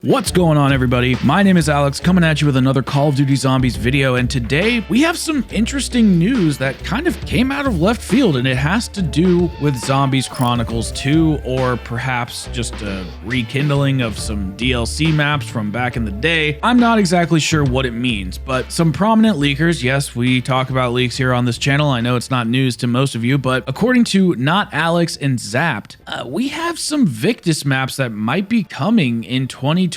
What's going on, everybody? My name is Alex, coming at you with another Call of Duty Zombies video, and today we have some interesting news that kind of came out of left field, and it has to do with Zombies Chronicles 2, or perhaps just a rekindling of some DLC maps from back in the day. I'm not exactly sure what it means, but some prominent leakers, yes, we talk about leaks here on this channel, I know it's not news to most of you, but according to Not Alex and Zapped, we have some Victus maps that might be coming in 2022.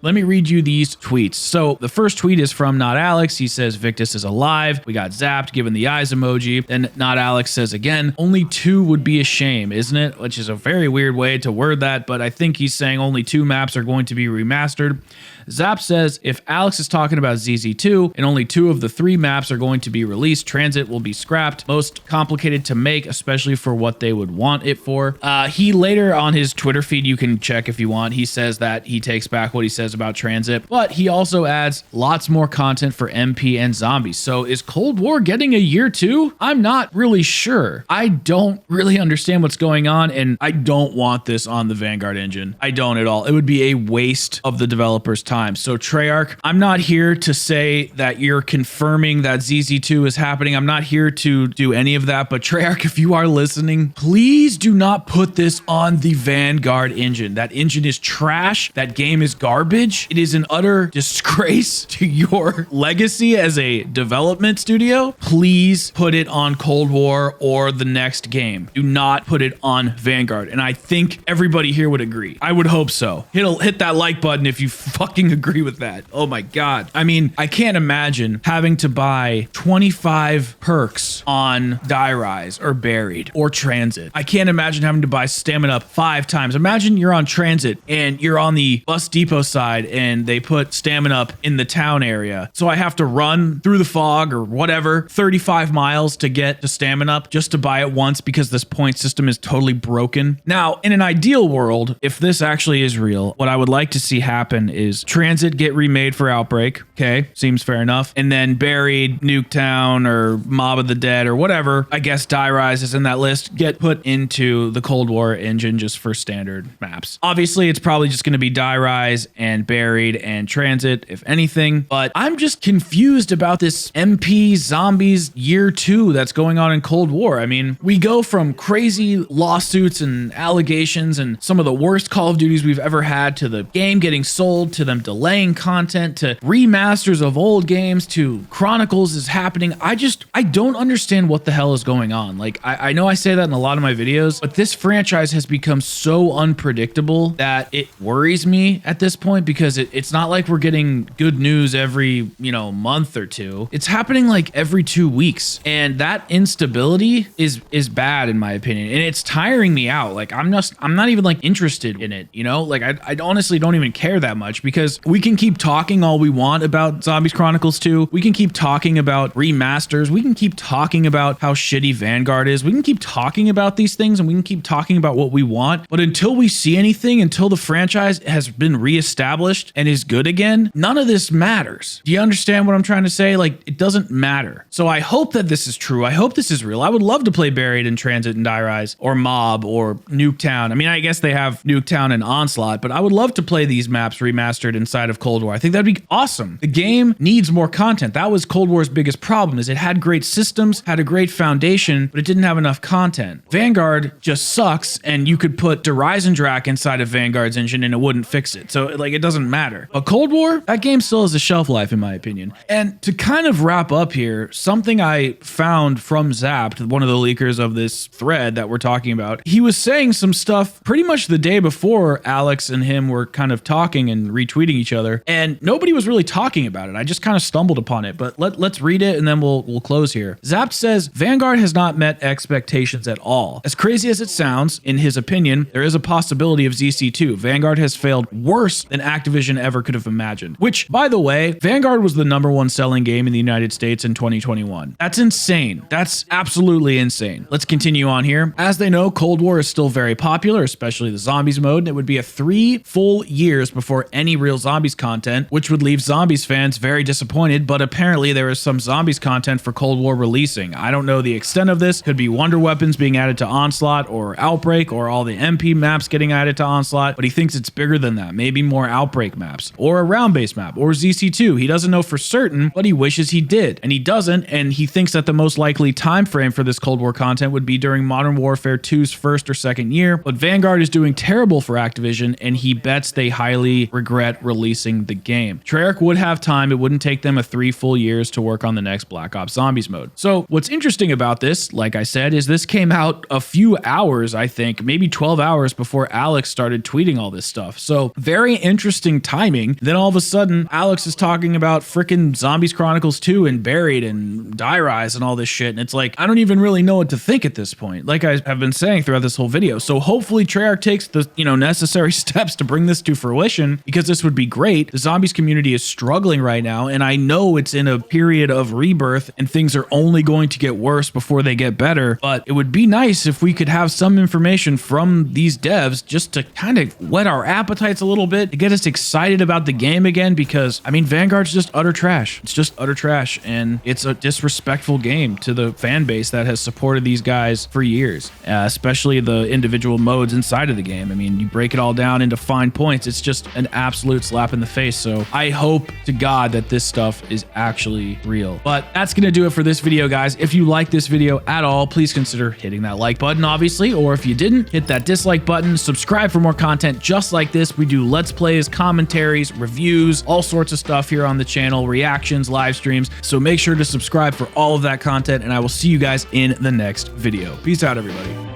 Let me read you these tweets. So the first tweet is from Not Alex. He says Victus is alive. We got zapped, given the eyes emoji. Then Not Alex says again, only 2 would be a shame, isn't it? Which is a very weird way to word that, but I think he's saying only 2 maps are going to be remastered. Zap says if Alex is talking about ZZ2 and only 2 of the 3 maps are going to be released, TranZit will be scrapped. Most complicated to make, especially for what they would want it for. He later on his Twitter feed, you can check if you want, he says that he takes back what he says about TranZit, but he also adds lots more content for MP and zombies. So is Cold War getting a year 2? I'm not really sure. I don't really understand what's going on, and I don't want this on the Vanguard engine. I don't at all. It would be a waste of the developer's time. So TREYARCH, I'm not here to say that you're confirming that ZZ2 is happening. I'm not here to do any of that, but TREYARCH, if you are listening, please do not put this on the Vanguard engine. That engine is trash. That game is garbage. It is an utter disgrace to your legacy as a development studio. Please put it on Cold War or the next game. Do not put it on Vanguard. And I think everybody here would agree. I would hope so. Hit that like button if you fucking agree with that. Oh my God. I mean, I can't imagine having to buy 25 perks on Die Rise or Buried or TranZit. I can't imagine having to buy Stamina Up 5 times. Imagine you're on TranZit and you're on the bus depot side and they put Stamina Up in the town area. So I have to run through the fog or whatever, 35 miles to get to Stamina Up just to buy it once because this point system is totally broken. Now, in an ideal world, if this actually is real, what I would like to see happen is TranZit get remade for Outbreak. Okay, seems fair enough. And then Buried, Nuketown, or Mob of the Dead, or whatever, I guess Die Rise is in that list, get put into the Cold War engine just for standard maps. Obviously, it's probably just going to be Die Rise and Buried and TranZit, if anything, but I'm just confused about this MP Zombies Year 2 that's going on in Cold War. I mean, we go from crazy lawsuits and allegations and some of the worst Call of Duties we've ever had to the game getting sold, to them delaying content, to remasters of old games, to Chronicles is happening. I don't understand what the hell is going on. Like, I know I say that in a lot of my videos, but this franchise has become so unpredictable that it worries me at this point, because it's not like we're getting good news every, month or two. It's happening like every 2 weeks, and that instability is bad in my opinion, and it's tiring me out. Like, I'm not even like interested in it, like I honestly don't even care that much, because we can keep talking all we want about Zombies Chronicles 2. We can keep talking about remasters. We can keep talking about how shitty Vanguard is. We can keep talking about these things, and we can keep talking about what we want. But until we see anything, until the franchise has been reestablished and is good again, none of this matters. Do you understand what I'm trying to say? Like, it doesn't matter. So I hope that this is true. I hope this is real. I would love to play Buried and TranZit and Die Rise or Mob or Nuketown. I mean, I guess they have Nuketown and Onslaught, but I would love to play these maps remastered inside of Cold War. I think that'd be awesome. The game needs more content. That was Cold War's biggest problem, is it had great systems, had a great foundation, but it didn't have enough content. Vanguard just sucks, and you could put Drak inside of Vanguard's engine and it wouldn't fix it. So like, it doesn't matter. But Cold War, that game still has a shelf life in my opinion. And to kind of wrap up here, something I found from Zapped, one of the leakers of this thread that we're talking about, he was saying some stuff pretty much the day before Alex and him were kind of talking and retweeting each other, and nobody was really talking about it. I just kind of stumbled upon it, but let's read it and then we'll close here. Zapped says, Vanguard has not met expectations at all. As crazy as it sounds, in his opinion, there is a possibility of ZC2. Vanguard has failed worse than Activision ever could have imagined. Which, by the way, Vanguard was the #1 selling game in the United States in 2021. That's insane. That's absolutely insane. Let's continue on here. As they know, Cold War is still very popular, especially the zombies mode, and it would be a 3 full years before any real zombies content, which would leave zombies fans very disappointed, but apparently there is some zombies content for Cold War releasing. I don't know the extent of this. Could be wonder weapons being added to Onslaught or Outbreak, or all the MP maps getting added to Onslaught, but he thinks it's bigger than that. that. Maybe more Outbreak maps or a round-based map or ZC2. He doesn't know for certain, but he wishes he did, and he doesn't, and he thinks that the most likely time frame for this Cold War content would be during Modern Warfare 2's first or second year, but Vanguard is doing terrible for Activision, and he bets they highly regret releasing the game. TREYARCH would have time. It wouldn't take them 3 full years to work on the next Black Ops Zombies mode. So what's interesting about this, like I said, is this came out a few hours, I think, maybe 12 hours before Alex started tweeting all this stuff. So very interesting timing. Then all of a sudden, Alex is talking about frickin' Zombies Chronicles 2 and Buried and Die Rise and all this shit. And it's like, I don't even really know what to think at this point, like I have been saying throughout this whole video. So hopefully TREYARCH takes the, necessary steps to bring this to fruition, because this would be great. The Zombies community is struggling right now, and I know it's in a period of rebirth and things are only going to get worse before they get better, but it would be nice if we could have some information from these devs just to kind of whet our appetites a little bit, to get us excited about the game again, because I mean, Vanguard's just utter trash. It's just utter trash, and it's a disrespectful game to the fan base that has supported these guys for years, especially the individual modes inside of the game. I mean, you break it all down into fine points, it's just an absolute slap in the face. So I hope to God that this stuff is actually real. But that's gonna do it for this video, guys. If you like this video at all, please consider hitting that like button, obviously, or if you didn't, hit that dislike button. Subscribe for more content just like this. We do Let's Plays, commentaries, reviews, all sorts of stuff here on the channel, reactions, live streams. So make sure to subscribe for all of that content, and I will see you guys in the next video. Peace out, everybody.